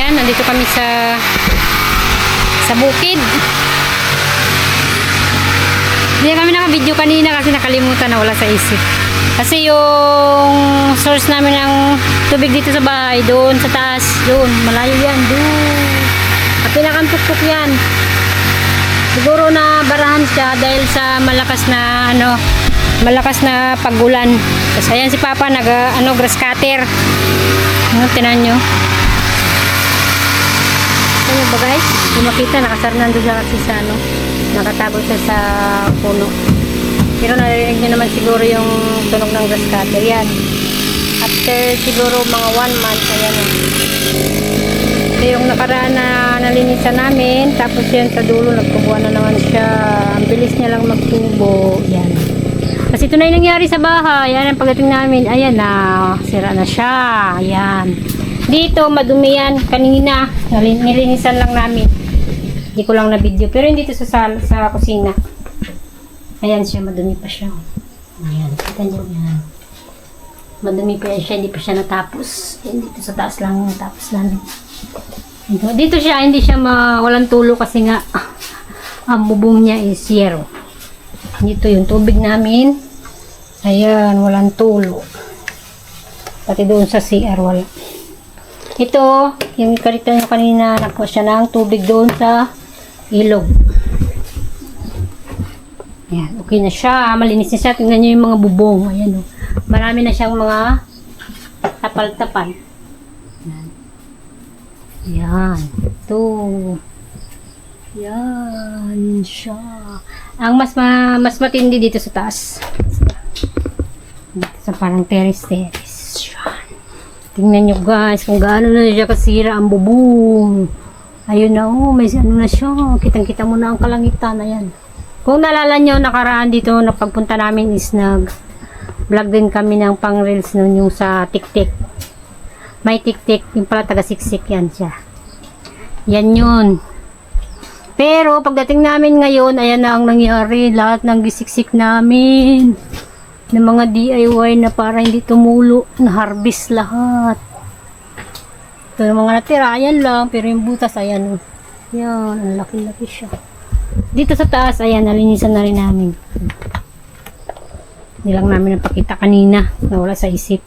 Ayan, nandito kami sa bukid. Hindi kami naka-video kanina kasi nakalimutan na, wala sa isip. Kasi yung source namin ng tubig dito sa bahay, doon sa taas, doon, malayo yan, doon. At pinakantuktok yan. Siguro na barahan siya dahil sa malakas na pagulan. Tapos ayan si Papa grass cutter. Tinan nyo. Ano ba guys? Kung makita, nakasarnan doon siya kasi sa nakatago siya sa puno. Pero narinig nyo naman siguro yung tunog ng grass cutter. Yan. After siguro mga 1 month, ayan o. Ito yung nakaraan na nalinisan namin. Tapos yan sa dulo, nagtubuan na naman siya. Ang bilis niya lang magtubo. Yan. Kasi ito na yung nangyari sa bahay. Yan ang pagdating namin. Ayan na. Sira na siya. Ayan. Dito, madumi yan. Kanina, nilinisan lang namin. Hindi ko lang na video. Pero hindi ito sa kusina. Ayan siya. Madumi pa siya. Ayan. Kita nyo yan. Madumi pa yan siya. Hindi pa siya natapos. Ayan, dito sa taas lang natapos namin. Dito siya. Hindi siya walang tulo kasi nga ang bubong niya is zero. Dito yung tubig namin. Ayan, walang tulo. Pati doon sa CR wala. Ito, yung karita nyo kanina, nakuha siya ng tubig doon sa ilog. Ayan, okay na siya. Malinis na siya. Tingnan nyo yung mga bubong. Ayan, oh. Marami na siyang mga tapal-tapal. Ayan. Ayan. Ito. Yan siya. Ang mas matindi dito sa taas. Dito sa parang terrace. Yan. Tingnan nyo guys kung gaano na siya kasira ang bubong. Ayun na may na siya. Kitang-kita mo na ang kalangitan. Ayan. Kung naalala nyo, nakaraan dito na pagpunta namin is vlog din kami ng pang reels nun yung sa tik-tik. May tik-tik. Yung pala taga-siksik yan siya. Yan yun. Pero pagdating namin ngayon, ayan na ang nangyari. Lahat ng gisiksik namin ng mga DIY na para hindi tumulo, na harvest lahat. Ito yung mga natira, ayan lang. Pero yung butas, ayan. Yan, ang laki-laki siya. Dito sa taas, ayan, nalinisan na rin namin. Hindi lang namin napakita kanina. Nawala sa isip.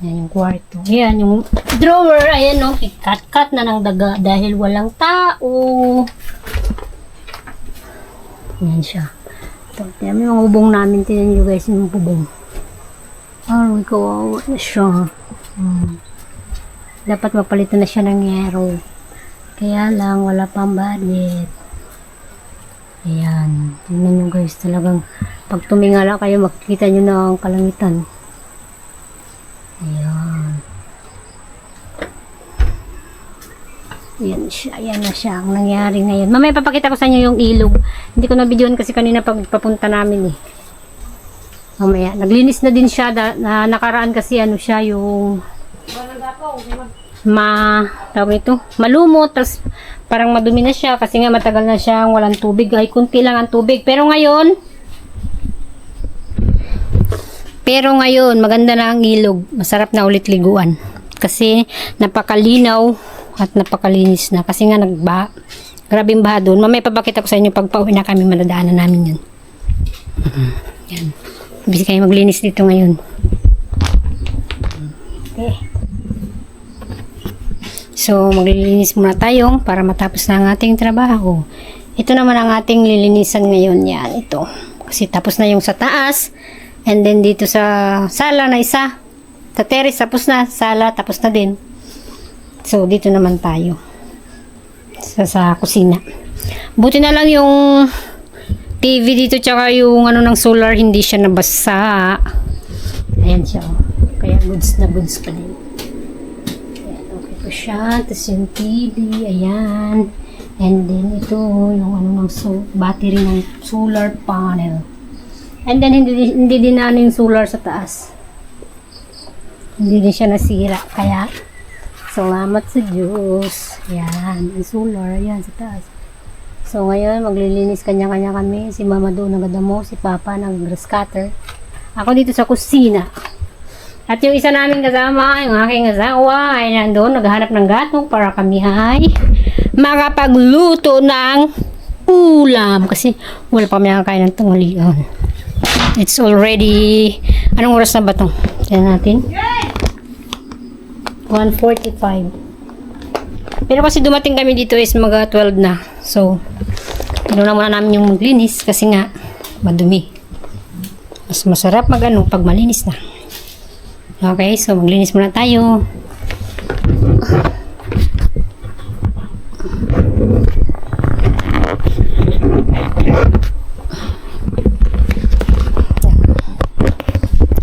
Ayan yung kwarto. Ayan yung drawer. Ayan o. Ikat-kat na ng daga dahil walang tao. Ayan siya. Ito. Tiyan mo yung bubong namin. Tinan nyo guys yung bubong. Ay, kawawa na siya. Dapat mapalitan na siya ng yero. Kaya lang wala pang budget. Ayan. Tingnan nyo guys. Talagang pag tumingala kayo makikita nyo na ang kalangitan. Ayan. Ayan siya. Ayan na siya ang nangyari ngayon. Mamaya papakita ko sa inyo yung ilog. Hindi ko na-videoan kasi kanina pag papunta namin eh. Mamaya. Naglinis na din siya. Na nakaraan kasi ano siya yung tawag ito, malumot. Tapos parang madumi na siya kasi nga matagal na siyang walang tubig. Ay kunti lang ang tubig. Pero ngayon, maganda na ang ilog. Masarap na ulit liguan. Kasi napakalinaw at napakalinis na. Kasi nga grabing baha doon. Mamaya papakita ko sa inyo pag pauwi na kami, madadaanan namin yun. Yan. Busy kayo maglinis dito ngayon. Okay. So, maglilinis muna tayo para matapos na ang ating trabaho. Ito naman ang ating lilinisan ngayon. Yan, ito. Kasi tapos na yung sa taas. And then dito sa sala na isa. Sa terrace tapos na. Sala tapos na din. So dito naman tayo. Sa kusina. Buti na lang yung TV dito tsaka yung ng solar hindi siya nabasa. Ayan siya. Kaya goods na goods pa din. Ayan, okay po siya. Tapos yung TV. Ayan. And then ito yung battery ng solar panel. And then, hindi din na yung solar sa taas. Hindi din siya nasira. Kaya, salamat sa Diyos. Yan, ang solar. Yan, sa taas. So, ngayon, maglilinis kanya-kanya kami. Si Mama doon nagadamo, si Papa nag-grass cutter. Ako dito sa kusina. At yung isa namin kasama, yung aking asawa, ay nandun, naghahanap ng gatong para kami ay makapagluto ng ulam. Kasi wala pa kami nakakain ng tanghalian. It's already, anong oras na ba ito? Tignan natin. 1:45. Pero kasi dumating kami dito is mga 12 na. So, tinuna muna namin yung maglinis kasi nga, madumi. Mas masarap pag malinis na. Okay, so maglinis muna tayo.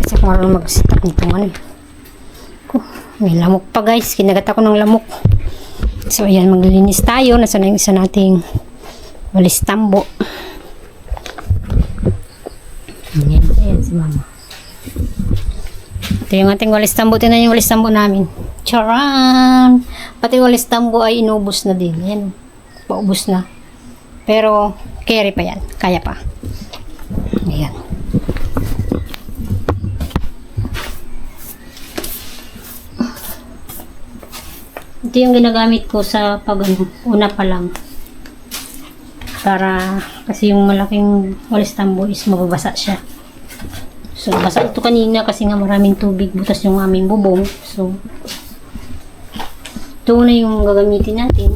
Kasi kung ano mag-sit-up nitong ano. May lamok pa guys, kinagat ako ng lamok. So ayan, maglinis tayo. Nasa na yung isa nating walis tambo. Ayan si mama. Ito yung ating walis tambo. Tingnan yung walis tambo namin. Charan! Pati walis tambo ay inubos na din. Ayan. Paubos na. Pero, carry pa yan. Kaya pa. Ayan. Ito yung ginagamit ko sa una pa lang. Para, kasi yung malaking walis tambo is mababasa siya. So, basa ito kanina kasi nga maraming tubig, butas yung aming bubong. So, ito na yung gagamitin natin.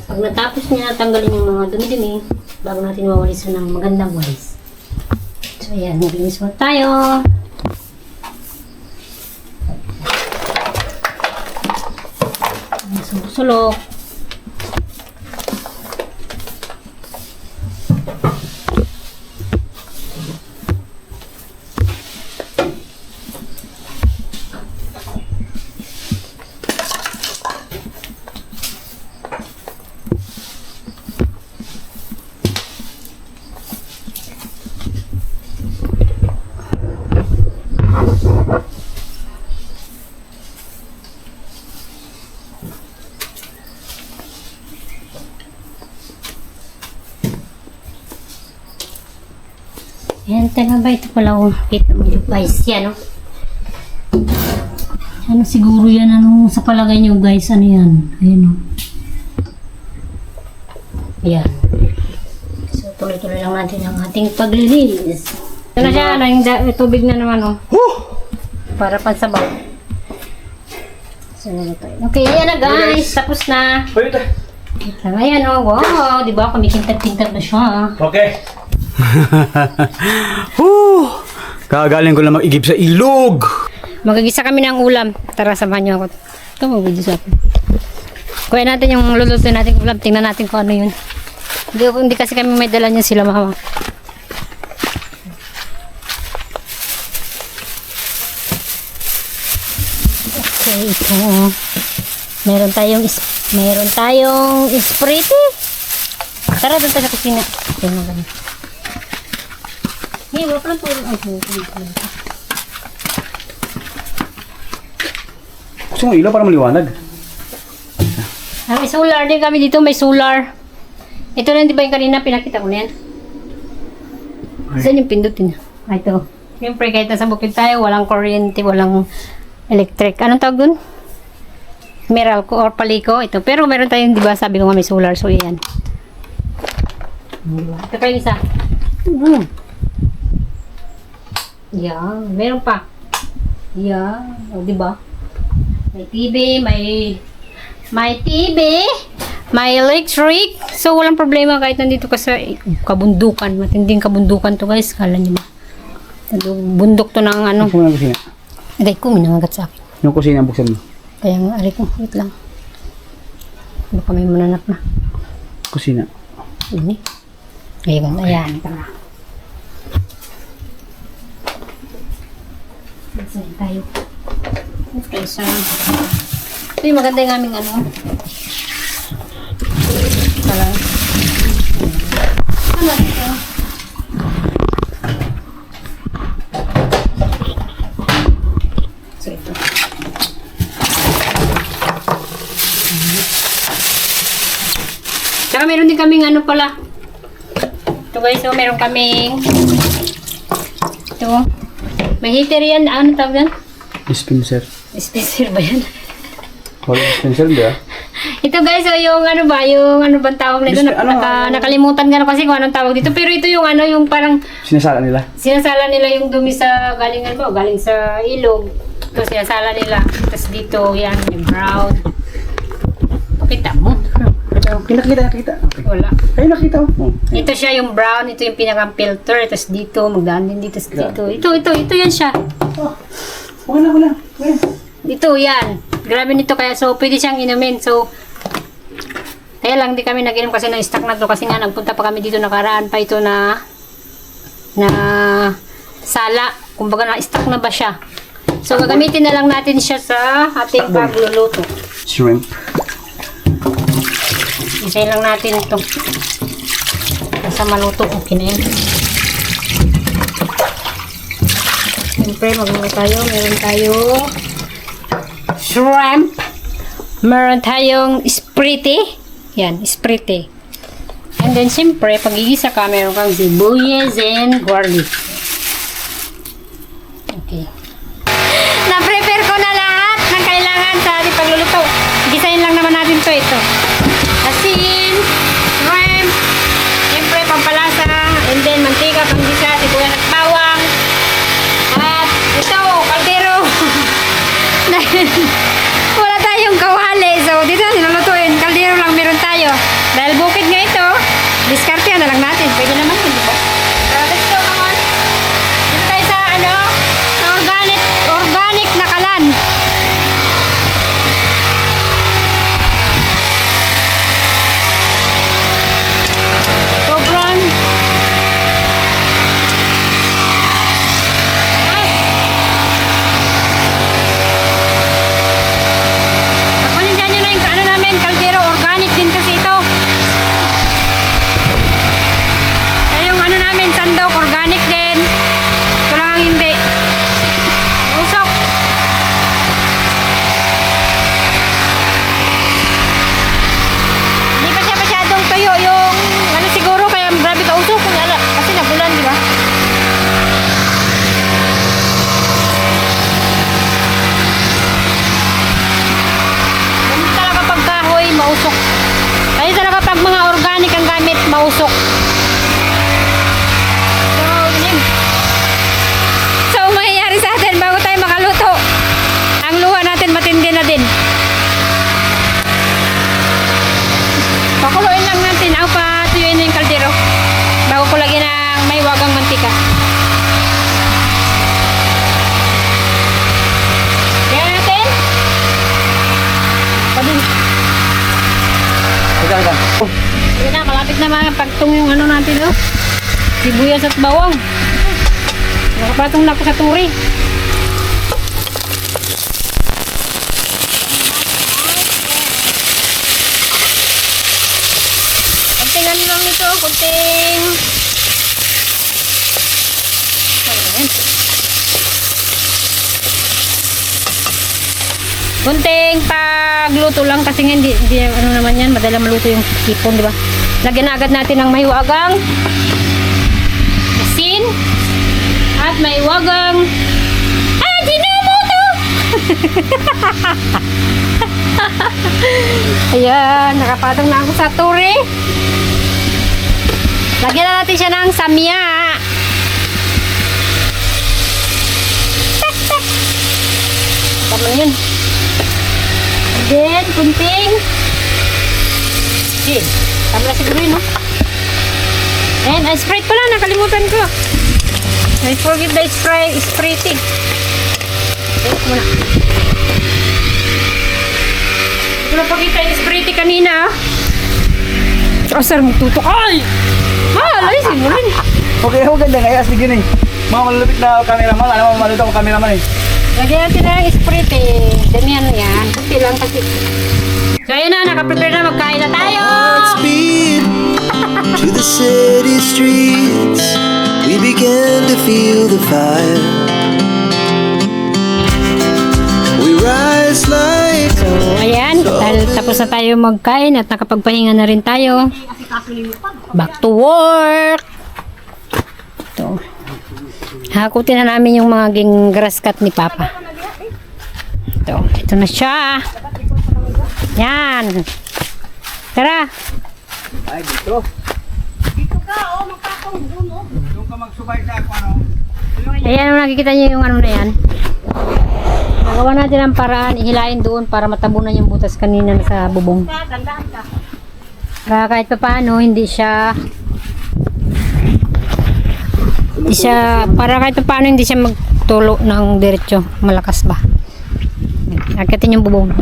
Pag natapos niya, tanggalin yung mga dumi-dumi bago natin mawalisan ng magandang walis. So, ayan, maglinis mo tayo. Sulok. Ayan, taga ba ito pala oh. Kita mo yung guys, yan oh. Ano siguro yan, ano sa palagay nyo guys, ano yan? Ayan oh. Ayan. So, tuloy-tuloy lang natin ang ating paglilinis. Ito na siya, yung tubig na naman oh. Para pansabaw. So, okay, ayan na guys, tapos na. Ayan oh, wow, di ba? Kumikintab-kintab na siya. Okay. Kagaling ko lang mag-igib sa ilog. Magagisa kami ng ulam. Tara, samahan niyo ako. Ito, mag-video sa akin. Kuya natin yung luluto natin ulam. Tingnan natin kung ano yun. Hindi kasi kami may dala niya sila mama. Okay, ito. Meron tayong sprite. Tara, doon tayo sa kusina. Tingnan kami. Hey, wala pa lang tulong. Gusto mo ilaw para maliwanag? May solar din kami dito. May solar. Ito na, di ba yung kanina pinakita ko na yan? Saan yung pindutin? Ito. Siyempre, kahit nasa bukid tayo, walang kuryente, walang electric. Anong tawag dun? Meralco or paliko. Ito. Pero meron tayong, di ba, sabi ko nga may solar. So, yan. Ito pa yung isa. Yan, meron pa. Yan, o diba? May TV, may TV, may electric. So walang problema kahit nandito ka sa kabundukan. Matinding kabundukan to guys. Kala niyo ba? Bundok to ng ano. Buksan mo ng kusina. Agay ko, minangagat sa akin. Yung kusina, buksan mo. Kaya nga, aray ko, wait lang. Baka may mananak na. Kusina. Ini. Ayan, ayan, tara. Saan tayo? Okay, so ito yung maganda yung aming ano. Pala. Ano ito? So ito. Tsaka meron din kaming ano pala. Ito guys, so meron kaming ito. May heater yan. Ano tawag yan? Dispenser. Dispenser ba yan? Wala dispenser, di ba? Ito guys, so yung ano ba, yung ano bang tawag nito? Nakalimutan ka na kasi kung anong tawag dito. Pero ito yung ano, yung parang Sinasala nila. sinasala nila yung dumi sa galing ano ba, galing sa ilog. Ito sinasala nila. Tapos dito, yan, yung brown. Pakita mo. Nakita. Okay. Wala. Ay, nakita mo. Ito siya yung brown, ito yung pinakang filter. Tapos dito, magdaan din dito. Tapos dito. Ito yan siya. Wala. Ito, yan. Grabe nito kaya. So, pwede siyang inumin. So, kaya lang di kami nag-inom kasi ng stock na to. Kasi nga, nagpunta pa kami dito nakaraan pa ito na sala. Kumbaga, na-stock na ba siya? So, gagamitin na lang natin siya sa ating pagluluto. Shrimp. Isayin lang natin ito. Basta maluto. Okay na yan. Siyempre, magluto tayo. Meron tayo shrimp. Meron tayong sprite. Yan, sprite. And then, siyempre, pag igisa ka, meron kang sibuyas and garlic. Okay. Na-prepare ko na lahat ng kailangan sa ating pagluluto. Gisahin lang naman natin ito. Asin, shrimp, siyempre, pampalasa, and then, mantika, panggisa, sibuyas at bawang. At ito, kaldero. Wala tayong kawali. So, dito na sinulutuin. Kaldero lang meron tayo. Dahil bukid nga ito, diskarte na lang natin. Pwede naman yun, di ba? So, let's go, come on. Dito tayo sa, sa organic na kalan. Sobrang Pakunin nyo na yung ano namin, kaldero, organic din kasi ito. Kaya yung ano namin, sandok, organic din. Ito lang ang hindi. Usok. Hindi pa siya masyadong tuyo yung ano siguro, kaya grabe ka usok. Kasi nabulan, di ba? Ganun talaga pag kahoy, mausok. Kaya talaga pag mga organic ang gamit, mausok. So, yun. So, ang mangyayari sa atin bago tayo makaluto, ang luha natin matindi na din. Pakuluin lang natin. Ako pa, tuyuin na yung kaldero. Bago ko lagyan ng may wagang mantika. Kaya natin. Pabili. Teka. Yun na, malapit na mga pagtung yung ano natin, no? Sibuyas at bawang. Nakapatong na ako sa turi. Kunting ano lang ito, kunting... Ayan. Kunting pagluto lang kasi nga hindi ano naman yan, madala maluto yung sipon, di ba? Lagyan na agad natin ng mahiwagang asin at mahiwagang Ajinomoto! Ayan, nakapatong na ako sa turi. Lagyan na natin siya ng samya. Tama yun. Then, kunting asin. Tama na siguro yun, no? And, Sprite pala, nakalimutan ko. I forget the Sprite. Okay, muna. Hindi ko na pakita yung Sprite kanina, Asar, magtutok. Ay! Ayusin mo rin. Okay, ganda nga. Sige na eh. Mga malulupit na cameraman. Alam mo, malulupit ako cameraman eh. Lagyan natin na yung Sprite eh. Damihan yan. Kunti lang kasi. So, ayun na. Nakaprepare na. Magkain na tayo. Speed to the city streets, we began to feel the fire. We rise like So, ayan. Dahil tapos na tayo magkain at nakapagpahinga na rin tayo. Back to work. Ito. Hakutin na namin yung mga grass cut ni Papa. Ito na siya. Yan. Tara. Ay, dito. Doon ka magsubay sa ako, ano? Ayan, nakikita niyo yung ano na yan. Nagawa natin ang paraan, ihilain doon para matabunan yung butas kanina sa bubong. Para kahit pa paano, hindi siya, para kahit pa paano hindi siya magtulo ng diretso. Malakas ba? Akitin yung bubong.